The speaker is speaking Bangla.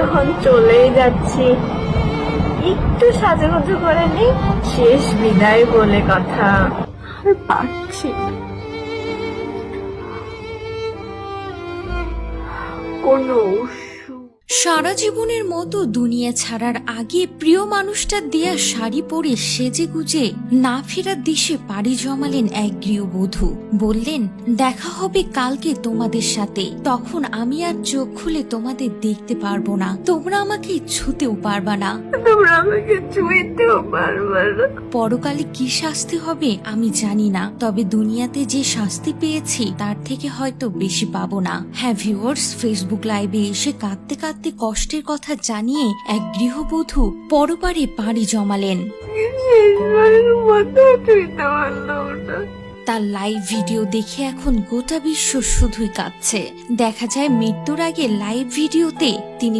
যখন চলেই যাচ্ছি একটু সাজুগুজু করে নি, শেষ বিদায় বলে কথা। আর পারছি না। কোনো সারা জীবনের মতো দুনিয়া ছাড়ার আগে প্রিয় মানুষটার দেয়া শাড়ি পরে সেজে গুজে না ফেরার দেশে পাড়ি জমালেন এক গৃহবধূ। বললেন, দেখা হবে কালকে তোমাদের সাথে, তখন আমি আর চোখ খুলে তোমাদের দেখতে পারবো না, তোমরা আমাকে ছুতেও পারবা না, তোমরা আমাকে ছুঁইতেও পারবে না। পরকালে কি শাস্তি হবে আমি জানি না, তবে দুনিয়াতে যে শাস্তি পেয়েছি তার থেকে হয়তো বেশি পাবো না। হ্যাঁ ভিউয়ার্স, ফেসবুক লাইভে এসে কাঁদতে কাঁদতে কষ্টের কথা জানিয়ে এক গৃহবধূ পরপারে পাড়ি জমালেন। শেষবারের মতো ছুঁইতে পারলাম না। তার লাইভ ভিডিও দেখে এখন গোটা বিশ্ব শুধুই কাঁদছে। দেখা যায় মৃত্যুর আগে লাইভ ভিডিওতে তিনি